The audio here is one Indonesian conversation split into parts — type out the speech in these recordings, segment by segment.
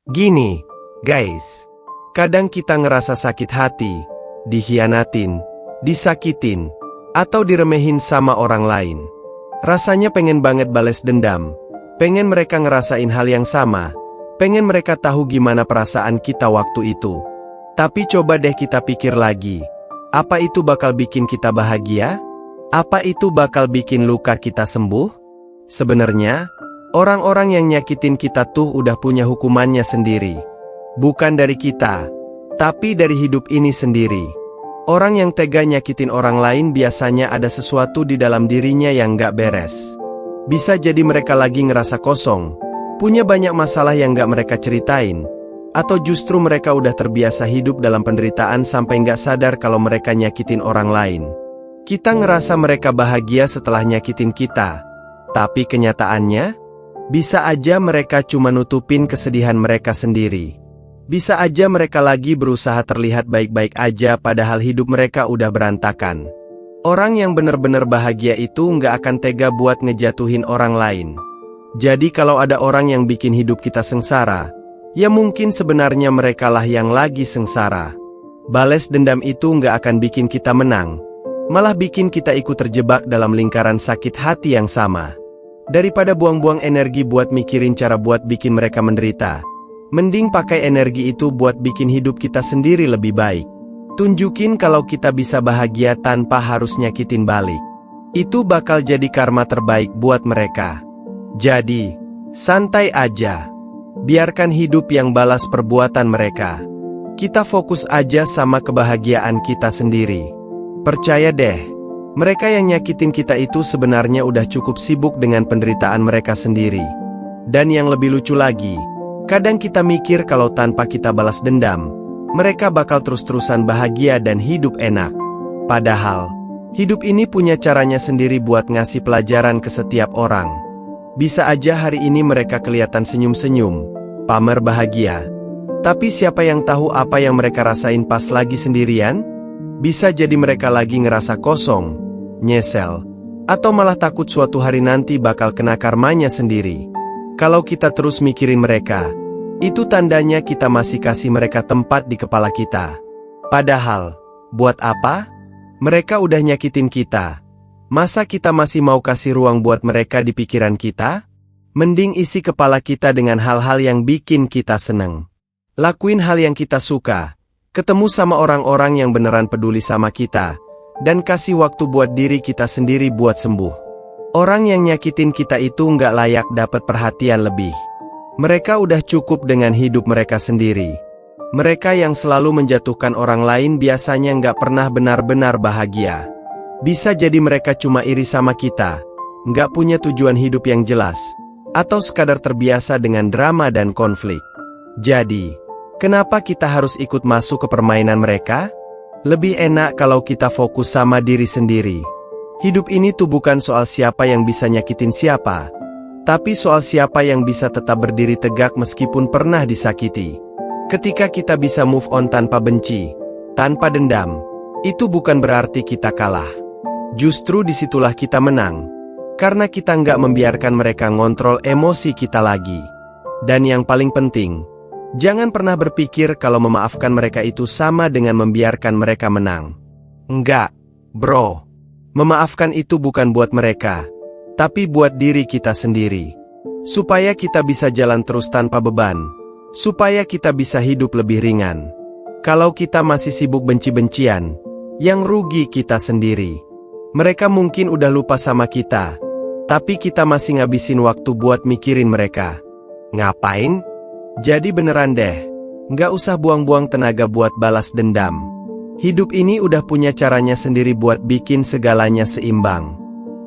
Gini, guys. Kadang kita ngerasa sakit hati, dikhianatin, disakitin, atau diremehin sama orang lain. Rasanya pengen banget balas dendam, pengen mereka ngerasain hal yang sama, pengen mereka tahu gimana perasaan kita waktu itu. Tapi coba deh kita pikir lagi, apa itu bakal bikin kita bahagia? Apa itu bakal bikin luka kita sembuh? Sebenarnya, orang-orang yang nyakitin kita tuh udah punya hukumannya sendiri. Bukan dari kita, tapi dari hidup ini sendiri. Orang yang tega nyakitin orang lain biasanya ada sesuatu di dalam dirinya yang gak beres. Bisa jadi mereka lagi ngerasa kosong, punya banyak masalah yang gak mereka ceritain, atau justru mereka udah terbiasa hidup dalam penderitaan sampai gak sadar kalau mereka nyakitin orang lain. Kita ngerasa mereka bahagia setelah nyakitin kita, tapi kenyataannya, bisa aja mereka cuma nutupin kesedihan mereka sendiri. Bisa aja mereka lagi berusaha terlihat baik-baik aja padahal hidup mereka udah berantakan. Orang yang bener-bener bahagia itu nggak akan tega buat ngejatuhin orang lain. Jadi kalau ada orang yang bikin hidup kita sengsara, ya mungkin sebenarnya merekalah yang lagi sengsara. Bales dendam itu nggak akan bikin kita menang, malah bikin kita ikut terjebak dalam lingkaran sakit hati yang sama. Daripada buang-buang energi buat mikirin cara buat bikin mereka menderita, mending pakai energi itu buat bikin hidup kita sendiri lebih baik. Tunjukin kalau kita bisa bahagia tanpa harus nyakitin balik. Itu bakal jadi karma terbaik buat mereka. Jadi, santai aja. Biarkan hidup yang balas perbuatan mereka. Kita fokus aja sama kebahagiaan kita sendiri. Percaya deh, mereka yang nyakitin kita itu sebenarnya udah cukup sibuk dengan penderitaan mereka sendiri. Dan yang lebih lucu lagi, kadang kita mikir kalau tanpa kita balas dendam, mereka bakal terus-terusan bahagia dan hidup enak. Padahal, hidup ini punya caranya sendiri buat ngasih pelajaran ke setiap orang. Bisa aja hari ini mereka kelihatan senyum-senyum, pamer bahagia. Tapi siapa yang tahu apa yang mereka rasain pas lagi sendirian? Bisa jadi mereka lagi ngerasa kosong, nyesel, atau malah takut suatu hari nanti bakal kena karmanya sendiri. Kalau kita terus mikirin mereka, itu tandanya kita masih kasih mereka tempat di kepala kita. Padahal, buat apa? Mereka udah nyakitin kita. Masa kita masih mau kasih ruang buat mereka di pikiran kita? Mending isi kepala kita dengan hal-hal yang bikin kita seneng. Lakuin hal yang kita suka, ketemu sama orang-orang yang beneran peduli sama kita, dan kasih waktu buat diri kita sendiri buat sembuh. Orang yang nyakitin kita itu nggak layak dapat perhatian lebih. Mereka udah cukup dengan hidup mereka sendiri. Mereka yang selalu menjatuhkan orang lain biasanya nggak pernah benar-benar bahagia. Bisa jadi mereka cuma iri sama kita, nggak punya tujuan hidup yang jelas, atau sekadar terbiasa dengan drama dan konflik. Jadi, kenapa kita harus ikut masuk ke permainan mereka? Lebih enak kalau kita fokus sama diri sendiri. Hidup ini tuh bukan soal siapa yang bisa nyakitin siapa, tapi soal siapa yang bisa tetap berdiri tegak meskipun pernah disakiti. Ketika kita bisa move on tanpa benci, tanpa dendam, itu bukan berarti kita kalah. Justru disitulah kita menang, karena kita nggak membiarkan mereka ngontrol emosi kita lagi. Dan yang paling penting, jangan pernah berpikir kalau memaafkan mereka itu sama dengan membiarkan mereka menang. Enggak, bro. Memaafkan itu bukan buat mereka, tapi buat diri kita sendiri. Supaya kita bisa jalan terus tanpa beban. Supaya kita bisa hidup lebih ringan. Kalau kita masih sibuk benci-bencian, yang rugi kita sendiri. Mereka mungkin udah lupa sama kita, tapi kita masih ngabisin waktu buat mikirin mereka. Ngapain? Jadi beneran deh, nggak usah buang-buang tenaga buat balas dendam. Hidup ini udah punya caranya sendiri buat bikin segalanya seimbang.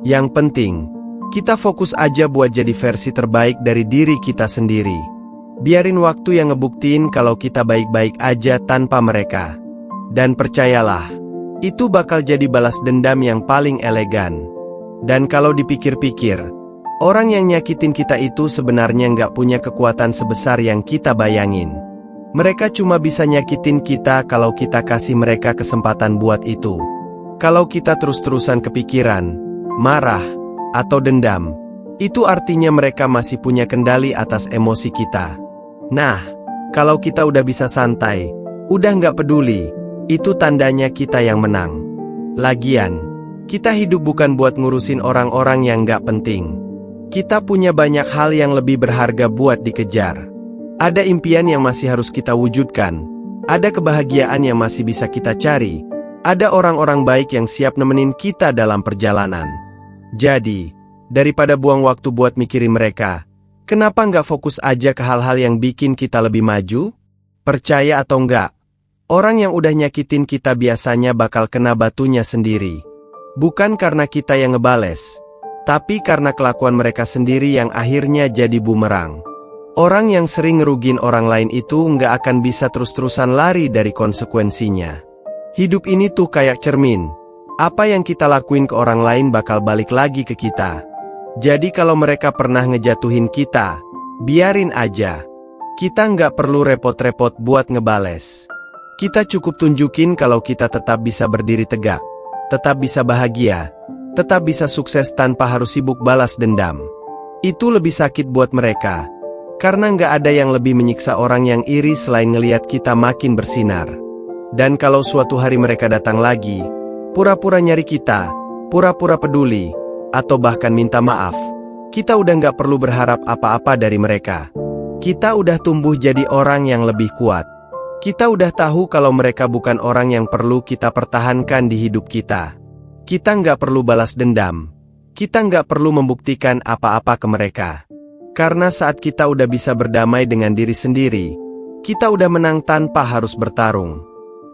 Yang penting, kita fokus aja buat jadi versi terbaik dari diri kita sendiri. Biarin waktu yang ngebuktiin kalau kita baik-baik aja tanpa mereka. Dan percayalah, itu bakal jadi balas dendam yang paling elegan. Dan kalau dipikir-pikir, orang yang nyakitin kita itu sebenarnya nggak punya kekuatan sebesar yang kita bayangin. Mereka cuma bisa nyakitin kita kalau kita kasih mereka kesempatan buat itu. Kalau kita terus-terusan kepikiran, marah, atau dendam, itu artinya mereka masih punya kendali atas emosi kita. Nah, Kalau kita udah bisa santai, udah nggak peduli, itu tandanya kita yang menang. Lagian, kita hidup bukan buat ngurusin orang-orang yang nggak penting. Kita punya banyak hal yang lebih berharga buat dikejar. Ada impian yang masih harus kita wujudkan. Ada kebahagiaan yang masih bisa kita cari. Ada orang-orang baik yang siap nemenin kita dalam perjalanan. Jadi, daripada buang waktu buat mikirin mereka, kenapa nggak fokus aja ke hal-hal yang bikin kita lebih maju? Percaya atau enggak, orang yang udah nyakitin kita biasanya bakal kena batunya sendiri. Bukan karena kita yang ngebales, tapi karena kelakuan mereka sendiri yang akhirnya jadi bumerang. Orang yang sering ngerugin orang lain itu nggak akan bisa terus-terusan lari dari konsekuensinya. Hidup ini tuh kayak cermin. Apa yang kita lakuin ke orang lain bakal balik lagi ke kita. Jadi kalau mereka pernah ngejatuhin kita, biarin aja. Kita nggak perlu repot-repot buat ngebales. Kita cukup tunjukin kalau kita tetap bisa berdiri tegak, tetap bisa bahagia, tetap bisa sukses tanpa harus sibuk balas dendam. Itu lebih sakit buat mereka, karena nggak ada yang lebih menyiksa orang yang iri selain ngeliat kita makin bersinar. Dan kalau suatu hari mereka datang lagi, pura-pura nyari kita, pura-pura peduli, atau bahkan minta maaf, kita udah nggak perlu berharap apa-apa dari mereka. Kita udah tumbuh jadi orang yang lebih kuat. Kita udah tahu kalau mereka bukan orang yang perlu kita pertahankan di hidup kita. Kita nggak perlu balas dendam. Kita nggak perlu membuktikan apa-apa ke mereka. Karena saat kita udah bisa berdamai dengan diri sendiri, kita udah menang tanpa harus bertarung.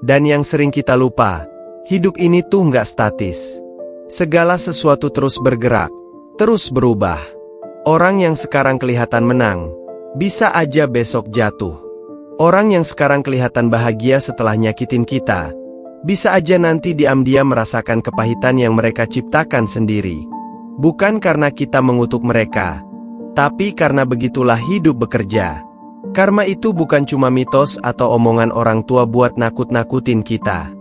Dan yang sering kita lupa, hidup ini tuh nggak statis. Segala sesuatu terus bergerak, terus berubah. Orang yang sekarang kelihatan menang, bisa aja besok jatuh. Orang yang sekarang kelihatan bahagia setelah nyakitin kita, bisa aja nanti diam-diam merasakan kepahitan yang mereka ciptakan sendiri. Bukan karena kita mengutuk mereka, tapi karena begitulah hidup bekerja. Karma itu bukan cuma mitos atau omongan orang tua buat nakut-nakutin kita.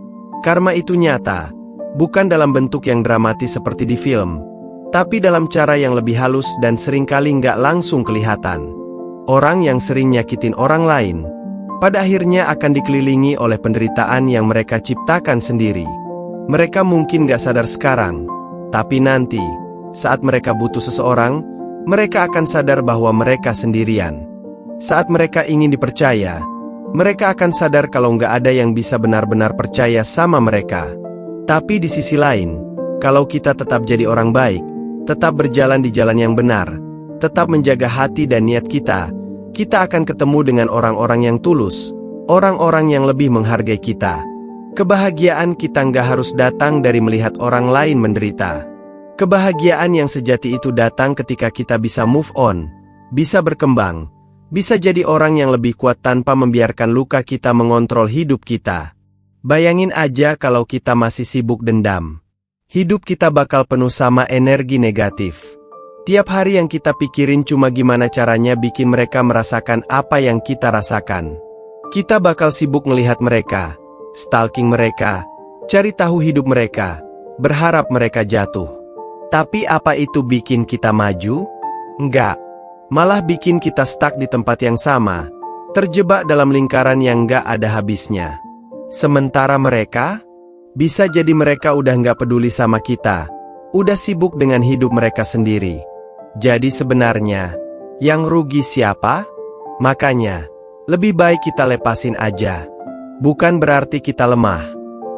Karma itu nyata, bukan dalam bentuk yang dramatis seperti di film, tapi dalam cara yang lebih halus dan seringkali nggak langsung kelihatan. Orang yang sering nyakitin orang lain, pada akhirnya akan dikelilingi oleh penderitaan yang mereka ciptakan sendiri. Mereka mungkin nggak sadar sekarang, tapi nanti, saat mereka butuh seseorang, mereka akan sadar bahwa mereka sendirian. Saat mereka ingin dipercaya, mereka akan sadar kalau nggak ada yang bisa benar-benar percaya sama mereka. Tapi di sisi lain, kalau kita tetap jadi orang baik, tetap berjalan di jalan yang benar, tetap menjaga hati dan niat kita, kita akan ketemu dengan orang-orang yang tulus, orang-orang yang lebih menghargai kita. Kebahagiaan kita nggak harus datang dari melihat orang lain menderita. Kebahagiaan yang sejati itu datang ketika kita bisa move on, bisa berkembang, bisa jadi orang yang lebih kuat tanpa membiarkan luka kita mengontrol hidup kita. Bayangin aja kalau kita masih sibuk dendam. Hidup kita bakal penuh sama energi negatif. Tiap hari yang kita pikirin cuma gimana caranya bikin mereka merasakan apa yang kita rasakan. Kita bakal sibuk melihat mereka, stalking mereka, cari tahu hidup mereka, berharap mereka jatuh. Tapi apa itu bikin kita maju? Enggak. Malah bikin kita stuck di tempat yang sama, terjebak dalam lingkaran yang nggak ada habisnya. Sementara mereka, bisa jadi mereka udah nggak peduli sama kita, udah sibuk dengan hidup mereka sendiri. Jadi sebenarnya, yang rugi siapa? Makanya, lebih baik kita lepasin aja. Bukan berarti kita lemah,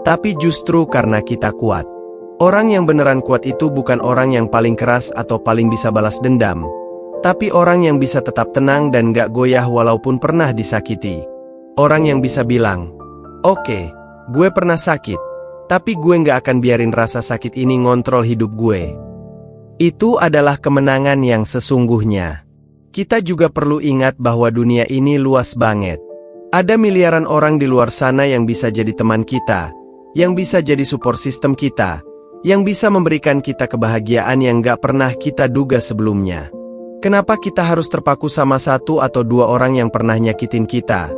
tapi justru karena kita kuat. Orang yang beneran kuat itu bukan orang yang paling keras atau paling bisa balas dendam, tapi orang yang bisa tetap tenang dan gak goyah walaupun pernah disakiti. Orang yang bisa bilang, oke, gue pernah sakit, tapi gue gak akan biarin rasa sakit ini ngontrol hidup gue. Itu adalah kemenangan yang sesungguhnya. Kita juga perlu ingat bahwa dunia ini luas banget. Ada miliaran orang di luar sana yang bisa jadi teman kita, yang bisa jadi support system kita, yang bisa memberikan kita kebahagiaan yang gak pernah kita duga sebelumnya. Kenapa kita harus terpaku sama satu atau dua orang yang pernah nyakitin kita?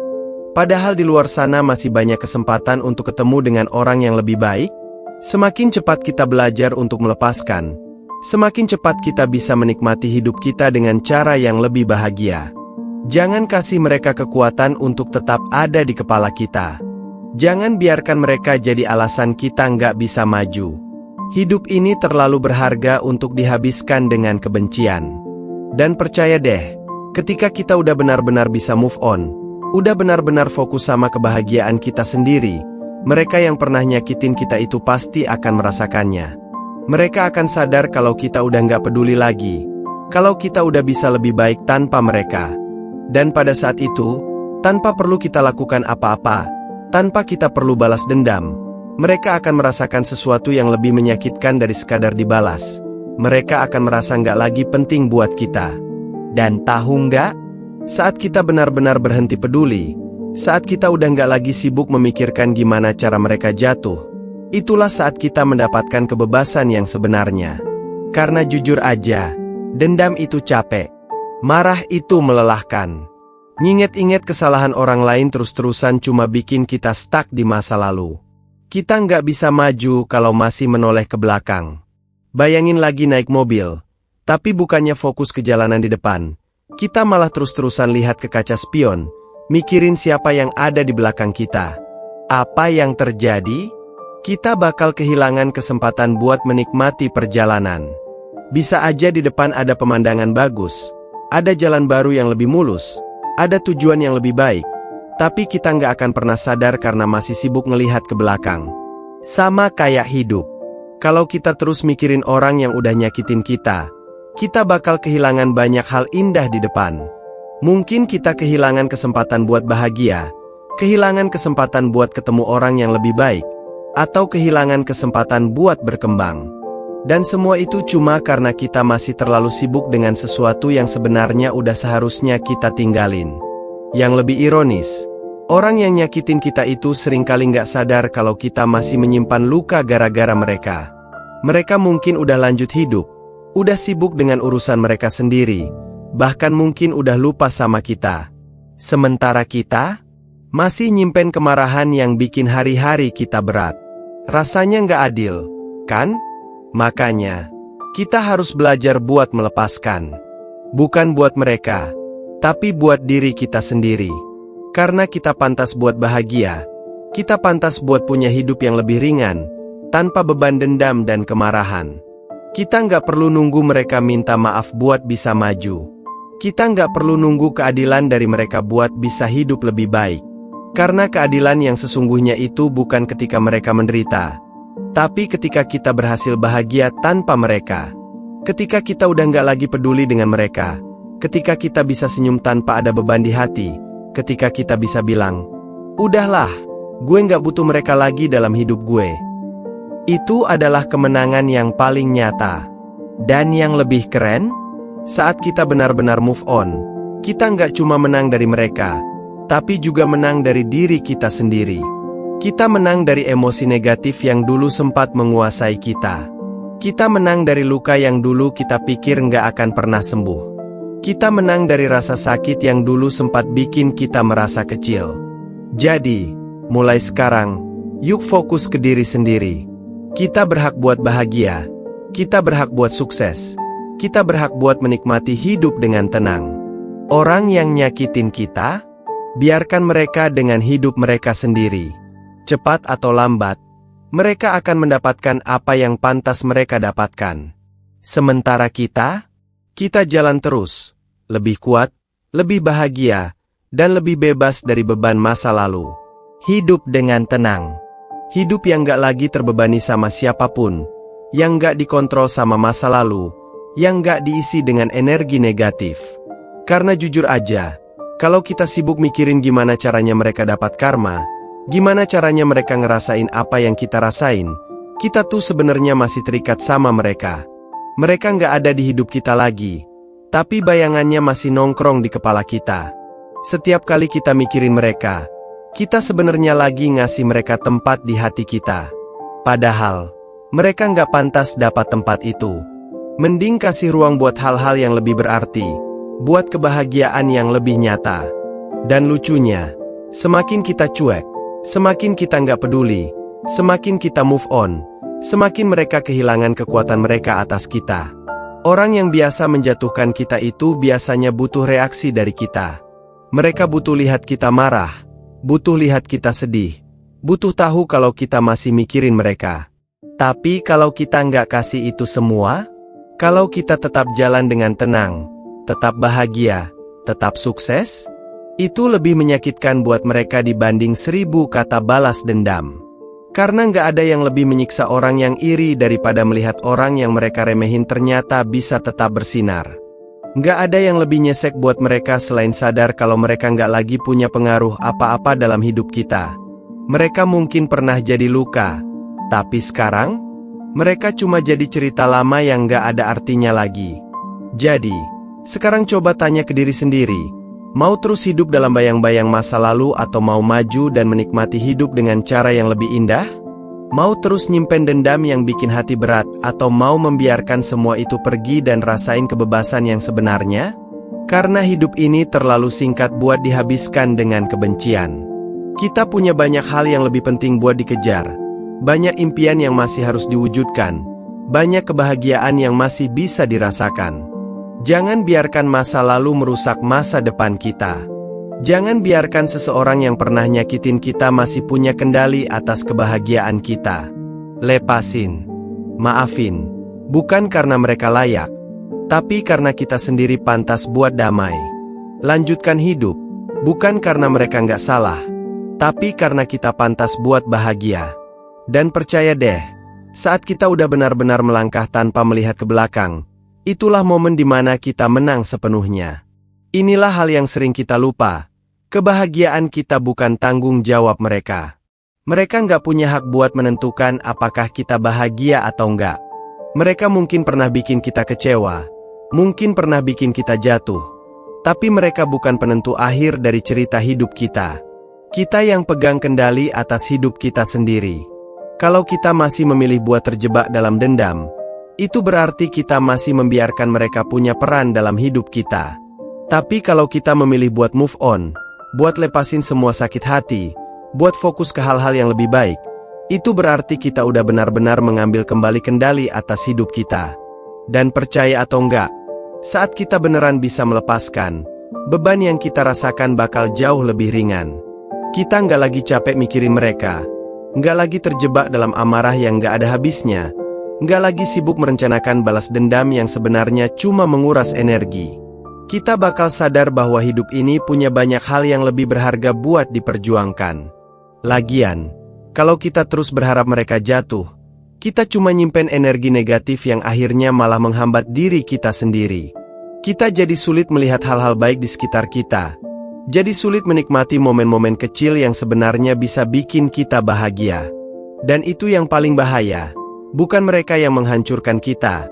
Padahal di luar sana masih banyak kesempatan untuk ketemu dengan orang yang lebih baik. Semakin cepat kita belajar untuk melepaskan, semakin cepat kita bisa menikmati hidup kita dengan cara yang lebih bahagia. Jangan kasih mereka kekuatan untuk tetap ada di kepala kita. Jangan biarkan mereka jadi alasan kita nggak bisa maju. Hidup ini terlalu berharga untuk dihabiskan dengan kebencian. Dan percaya deh, ketika kita udah benar-benar bisa move on, udah benar-benar fokus sama kebahagiaan kita sendiri, mereka yang pernah nyakitin kita itu pasti akan merasakannya. Mereka akan sadar kalau kita udah nggak peduli lagi, kalau kita udah bisa lebih baik tanpa mereka. Dan pada saat itu, tanpa perlu kita lakukan apa-apa, tanpa kita perlu balas dendam, mereka akan merasakan sesuatu yang lebih menyakitkan dari sekadar dibalas. Mereka akan merasa nggak lagi penting buat kita. Dan tahu nggak? Saat kita benar-benar berhenti peduli, saat kita udah nggak lagi sibuk memikirkan gimana cara mereka jatuh, itulah saat kita mendapatkan kebebasan yang sebenarnya. Karena jujur aja, dendam itu capek. Marah itu melelahkan. Nginget-inget kesalahan orang lain terus-terusan cuma bikin kita stuck di masa lalu. Kita nggak bisa maju kalau masih menoleh ke belakang. Bayangin lagi naik mobil, tapi bukannya fokus ke jalanan di depan, kita malah terus-terusan lihat ke kaca spion, mikirin siapa yang ada di belakang kita. Apa yang terjadi? Kita bakal kehilangan kesempatan buat menikmati perjalanan. Bisa aja di depan ada pemandangan bagus, ada jalan baru yang lebih mulus, ada tujuan yang lebih baik, tapi kita nggak akan pernah sadar karena masih sibuk ngelihat ke belakang. Sama kayak hidup. Kalau kita terus mikirin orang yang udah nyakitin kita bakal kehilangan banyak hal indah di depan. Mungkin kita kehilangan kesempatan buat bahagia, kehilangan kesempatan buat ketemu orang yang lebih baik, atau kehilangan kesempatan buat berkembang. Dan semua itu cuma karena kita masih terlalu sibuk dengan sesuatu yang sebenarnya udah seharusnya kita tinggalin. Yang lebih ironis, orang yang nyakitin kita itu seringkali nggak sadar kalau kita masih menyimpan luka gara-gara mereka. Mereka mungkin udah lanjut hidup, udah sibuk dengan urusan mereka sendiri, bahkan mungkin udah lupa sama kita. Sementara kita masih nyimpen kemarahan yang bikin hari-hari kita berat. Rasanya nggak adil, kan? Makanya, kita harus belajar buat melepaskan. Bukan buat mereka, tapi buat diri kita sendiri. Karena kita pantas buat bahagia, kita pantas buat punya hidup yang lebih ringan, tanpa beban dendam dan kemarahan. Kita nggak perlu nunggu mereka minta maaf buat bisa maju. Kita nggak perlu nunggu keadilan dari mereka buat bisa hidup lebih baik. Karena keadilan yang sesungguhnya itu bukan ketika mereka menderita, tapi ketika kita berhasil bahagia tanpa mereka. Ketika kita udah nggak lagi peduli dengan mereka, ketika kita bisa senyum tanpa ada beban di hati, ketika kita bisa bilang, udahlah, gue nggak butuh mereka lagi dalam hidup gue. Itu adalah kemenangan yang paling nyata. Dan yang lebih keren, saat kita benar-benar move on, kita nggak cuma menang dari mereka, tapi juga menang dari diri kita sendiri. Kita menang dari emosi negatif yang dulu sempat menguasai kita. Kita menang dari luka yang dulu kita pikir nggak akan pernah sembuh. Kita menang dari rasa sakit yang dulu sempat bikin kita merasa kecil. Jadi, mulai sekarang, yuk fokus ke diri sendiri. Kita berhak buat bahagia, kita berhak buat sukses, kita berhak buat menikmati hidup dengan tenang. Orang yang nyakitin kita, biarkan mereka dengan hidup mereka sendiri. Cepat atau lambat, mereka akan mendapatkan apa yang pantas mereka dapatkan. Sementara kita jalan terus, lebih kuat, lebih bahagia, dan lebih bebas dari beban masa lalu. Hidup dengan tenang. Hidup yang gak lagi terbebani sama siapapun, yang gak dikontrol sama masa lalu, yang gak diisi dengan energi negatif. Karena jujur aja, kalau kita sibuk mikirin gimana caranya mereka dapat karma, gimana caranya mereka ngerasain apa yang kita rasain, kita tuh sebenarnya masih terikat sama mereka. Mereka nggak ada di hidup kita lagi, tapi bayangannya masih nongkrong di kepala kita. Setiap kali kita mikirin mereka, kita sebenarnya lagi ngasih mereka tempat di hati kita. Padahal, mereka nggak pantas dapat tempat itu. Mending kasih ruang buat hal-hal yang lebih berarti, buat kebahagiaan yang lebih nyata. Dan lucunya, semakin kita cuek, semakin kita nggak peduli, semakin kita move on, semakin mereka kehilangan kekuatan mereka atas kita. Orang yang biasa menjatuhkan kita itu biasanya butuh reaksi dari kita. Mereka butuh lihat kita marah, butuh lihat kita sedih, butuh tahu kalau kita masih mikirin mereka. Tapi kalau kita nggak kasih itu semua, kalau kita tetap jalan dengan tenang, tetap bahagia, tetap sukses, itu lebih menyakitkan buat mereka dibanding 1000 kata balas dendam. Karena nggak ada yang lebih menyiksa orang yang iri daripada melihat orang yang mereka remehin ternyata bisa tetap bersinar. Nggak ada yang lebih nyesek buat mereka selain sadar kalau mereka nggak lagi punya pengaruh apa-apa dalam hidup kita. Mereka mungkin pernah jadi luka, tapi sekarang, mereka cuma jadi cerita lama yang nggak ada artinya lagi. Jadi, sekarang coba tanya ke diri sendiri, mau terus hidup dalam bayang-bayang masa lalu atau mau maju dan menikmati hidup dengan cara yang lebih indah? Mau terus nyimpen dendam yang bikin hati berat atau mau membiarkan semua itu pergi dan rasain kebebasan yang sebenarnya? Karena hidup ini terlalu singkat buat dihabiskan dengan kebencian. Kita punya banyak hal yang lebih penting buat dikejar. Banyak impian yang masih harus diwujudkan. Banyak kebahagiaan yang masih bisa dirasakan. Jangan biarkan masa lalu merusak masa depan kita. Jangan biarkan seseorang yang pernah nyakitin kita masih punya kendali atas kebahagiaan kita. Lepasin. Maafin. Bukan karena mereka layak, tapi karena kita sendiri pantas buat damai. Lanjutkan hidup. Bukan karena mereka nggak salah, tapi karena kita pantas buat bahagia. Dan percaya deh, saat kita udah benar-benar melangkah tanpa melihat ke belakang, itulah momen di mana kita menang sepenuhnya. Inilah hal yang sering kita lupa. Kebahagiaan kita bukan tanggung jawab mereka. Mereka nggak punya hak buat menentukan apakah kita bahagia atau enggak. Mereka mungkin pernah bikin kita kecewa, mungkin pernah bikin kita jatuh. Tapi mereka bukan penentu akhir dari cerita hidup kita. Kita yang pegang kendali atas hidup kita sendiri. Kalau kita masih memilih buat terjebak dalam dendam, itu berarti kita masih membiarkan mereka punya peran dalam hidup kita. Tapi kalau kita memilih buat move on, buat lepasin semua sakit hati, buat fokus ke hal-hal yang lebih baik, itu berarti kita udah benar-benar mengambil kembali kendali atas hidup kita. Dan percaya atau enggak, saat kita beneran bisa melepaskan, beban yang kita rasakan bakal jauh lebih ringan. Kita nggak lagi capek mikirin mereka, nggak lagi terjebak dalam amarah yang nggak ada habisnya, nggak lagi sibuk merencanakan balas dendam yang sebenarnya cuma menguras energi. Kita bakal sadar bahwa hidup ini punya banyak hal yang lebih berharga buat diperjuangkan. Lagian, kalau kita terus berharap mereka jatuh, kita cuma nyimpen energi negatif yang akhirnya malah menghambat diri kita sendiri. Kita jadi sulit melihat hal-hal baik di sekitar kita. Jadi sulit menikmati momen-momen kecil yang sebenarnya bisa bikin kita bahagia. Dan itu yang paling bahaya. Bukan mereka yang menghancurkan kita,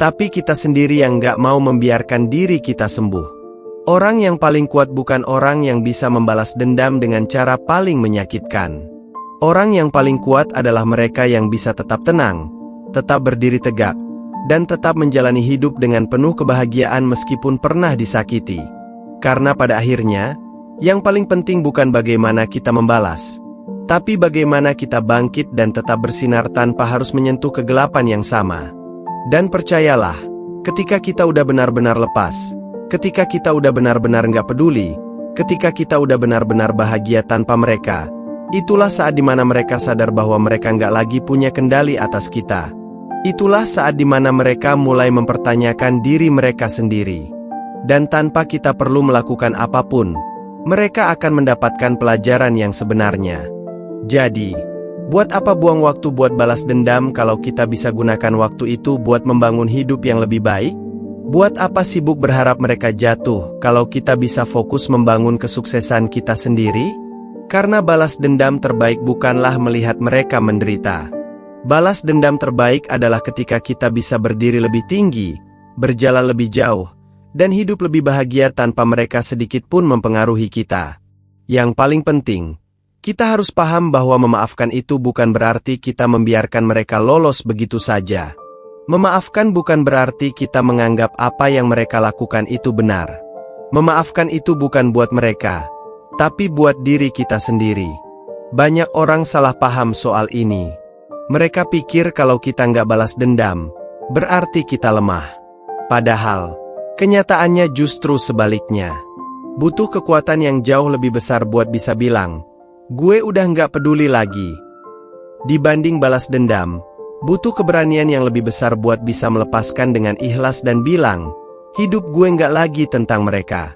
tapi kita sendiri yang gak mau membiarkan diri kita sembuh. Orang yang paling kuat bukan orang yang bisa membalas dendam dengan cara paling menyakitkan. Orang yang paling kuat adalah mereka yang bisa tetap tenang, tetap berdiri tegak, dan tetap menjalani hidup dengan penuh kebahagiaan meskipun pernah disakiti. Karena pada akhirnya, yang paling penting bukan bagaimana kita membalas, tapi bagaimana kita bangkit dan tetap bersinar tanpa harus menyentuh kegelapan yang sama. Dan percayalah, ketika kita udah benar-benar lepas, ketika kita udah benar-benar nggak peduli, ketika kita udah benar-benar bahagia tanpa mereka, itulah saat dimana mereka sadar bahwa mereka nggak lagi punya kendali atas kita. Itulah saat dimana mereka mulai mempertanyakan diri mereka sendiri. Dan tanpa kita perlu melakukan apapun, mereka akan mendapatkan pelajaran yang sebenarnya. Jadi, buat apa buang waktu buat balas dendam kalau kita bisa gunakan waktu itu buat membangun hidup yang lebih baik? Buat apa sibuk berharap mereka jatuh kalau kita bisa fokus membangun kesuksesan kita sendiri? Karena balas dendam terbaik bukanlah melihat mereka menderita. Balas dendam terbaik adalah ketika kita bisa berdiri lebih tinggi, berjalan lebih jauh, dan hidup lebih bahagia tanpa mereka sedikit pun mempengaruhi kita. Yang paling penting, kita harus paham bahwa memaafkan itu bukan berarti kita membiarkan mereka lolos begitu saja. Memaafkan bukan berarti kita menganggap apa yang mereka lakukan itu benar. Memaafkan itu bukan buat mereka, tapi buat diri kita sendiri. Banyak orang salah paham soal ini. Mereka pikir kalau kita nggak balas dendam, berarti kita lemah. Padahal, kenyataannya justru sebaliknya. Butuh kekuatan yang jauh lebih besar buat bisa bilang, gue udah nggak peduli lagi. Dibanding balas dendam, butuh keberanian yang lebih besar buat bisa melepaskan dengan ikhlas dan bilang, hidup gue nggak lagi tentang mereka.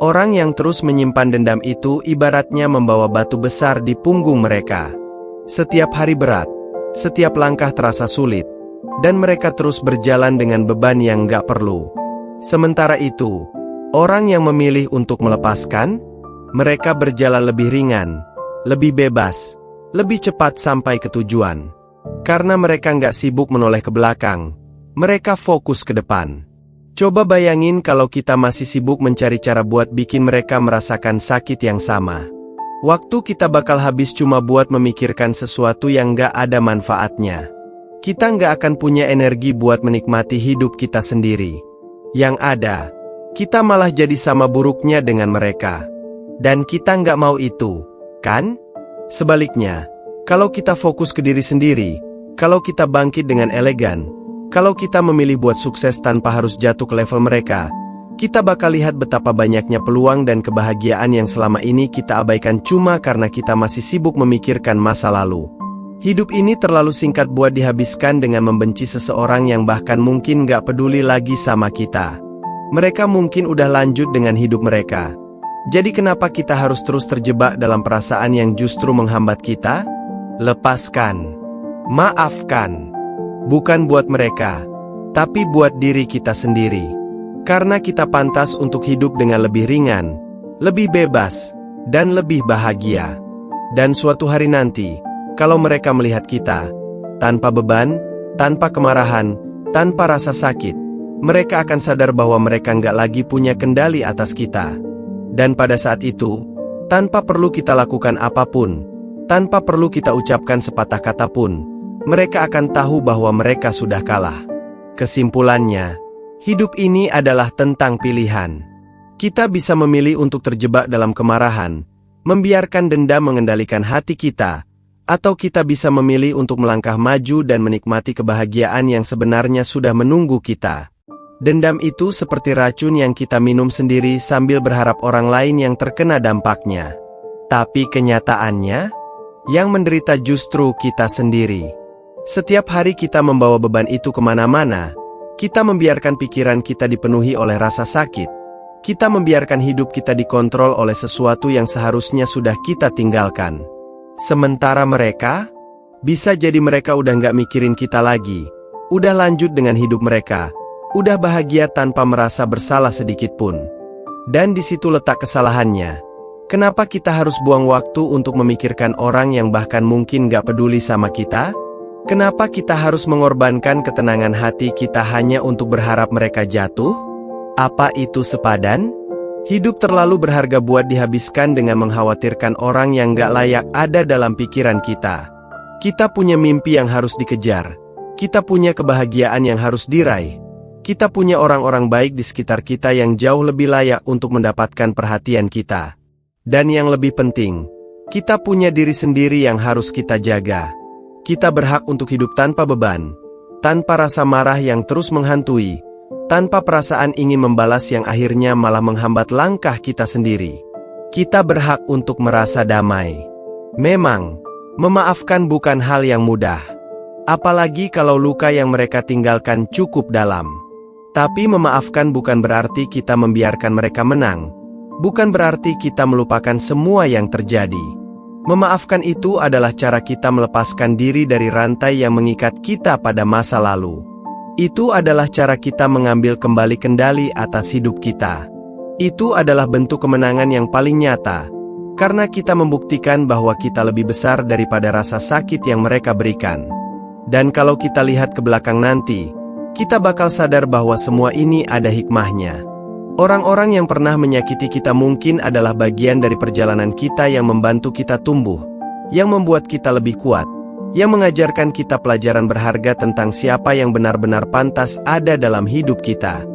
Orang yang terus menyimpan dendam itu ibaratnya membawa batu besar di punggung mereka. Setiap hari berat, setiap langkah terasa sulit, dan mereka terus berjalan dengan beban yang nggak perlu. Sementara itu, orang yang memilih untuk melepaskan, mereka berjalan lebih ringan, lebih bebas, lebih cepat sampai ke tujuan. Karena mereka nggak sibuk menoleh ke belakang, mereka fokus ke depan. Coba bayangin kalau kita masih sibuk mencari cara buat bikin mereka merasakan sakit yang sama. Waktu kita bakal habis cuma buat memikirkan sesuatu yang nggak ada manfaatnya. Kita nggak akan punya energi buat menikmati hidup kita sendiri. Yang ada, kita malah jadi sama buruknya dengan mereka. Dan kita nggak mau itu, kan? Sebaliknya, kalau kita fokus ke diri sendiri, kalau kita bangkit dengan elegan, kalau kita memilih buat sukses tanpa harus jatuh ke level mereka, kita bakal lihat betapa banyaknya peluang dan kebahagiaan yang selama ini kita abaikan cuma karena kita masih sibuk memikirkan masa lalu. Hidup ini terlalu singkat buat dihabiskan dengan membenci seseorang yang bahkan mungkin gak peduli lagi sama kita. Mereka mungkin udah lanjut dengan hidup mereka. Jadi kenapa kita harus terus terjebak dalam perasaan yang justru menghambat kita? Lepaskan. Maafkan. Bukan buat mereka, tapi buat diri kita sendiri. Karena kita pantas untuk hidup dengan lebih ringan, lebih bebas, dan lebih bahagia. Dan suatu hari nanti, kalau mereka melihat kita, tanpa beban, tanpa kemarahan, tanpa rasa sakit, mereka akan sadar bahwa mereka nggak lagi punya kendali atas kita. Dan pada saat itu, tanpa perlu kita lakukan apapun, tanpa perlu kita ucapkan sepatah kata pun, mereka akan tahu bahwa mereka sudah kalah. Kesimpulannya, hidup ini adalah tentang pilihan. Kita bisa memilih untuk terjebak dalam kemarahan, membiarkan dendam mengendalikan hati kita, atau kita bisa memilih untuk melangkah maju dan menikmati kebahagiaan yang sebenarnya sudah menunggu kita. Dendam itu seperti racun yang kita minum sendiri sambil berharap orang lain yang terkena dampaknya. Tapi kenyataannya, yang menderita justru kita sendiri. Setiap hari kita membawa beban itu kemana-mana. Kita membiarkan pikiran kita dipenuhi oleh rasa sakit. Kita membiarkan hidup kita dikontrol oleh sesuatu yang seharusnya sudah kita tinggalkan. Sementara mereka, bisa jadi mereka udah nggak mikirin kita lagi. Udah lanjut dengan hidup mereka. Udah bahagia tanpa merasa bersalah sedikit pun. Dan di situ letak kesalahannya. Kenapa kita harus buang waktu untuk memikirkan orang yang bahkan mungkin nggak peduli sama kita? Kenapa kita harus mengorbankan ketenangan hati kita hanya untuk berharap mereka jatuh? Apa itu sepadan? Hidup terlalu berharga buat dihabiskan dengan mengkhawatirkan orang yang gak layak ada dalam pikiran kita. Kita punya mimpi yang harus dikejar. Kita punya kebahagiaan yang harus diraih. Kita punya orang-orang baik di sekitar kita yang jauh lebih layak untuk mendapatkan perhatian kita. Dan yang lebih penting, kita punya diri sendiri yang harus kita jaga. Kita berhak untuk hidup tanpa beban, tanpa rasa marah yang terus menghantui, tanpa perasaan ingin membalas yang akhirnya malah menghambat langkah kita sendiri. Kita berhak untuk merasa damai. Memang, memaafkan bukan hal yang mudah. Apalagi kalau luka yang mereka tinggalkan cukup dalam. Tapi memaafkan bukan berarti kita membiarkan mereka menang. Bukan berarti kita melupakan semua yang terjadi. Memaafkan itu adalah cara kita melepaskan diri dari rantai yang mengikat kita pada masa lalu. Itu adalah cara kita mengambil kembali kendali atas hidup kita. Itu adalah bentuk kemenangan yang paling nyata, karena kita membuktikan bahwa kita lebih besar daripada rasa sakit yang mereka berikan. Dan kalau kita lihat ke belakang nanti, kita bakal sadar bahwa semua ini ada hikmahnya. Orang-orang yang pernah menyakiti kita mungkin adalah bagian dari perjalanan kita yang membantu kita tumbuh, yang membuat kita lebih kuat, yang mengajarkan kita pelajaran berharga tentang siapa yang benar-benar pantas ada dalam hidup kita.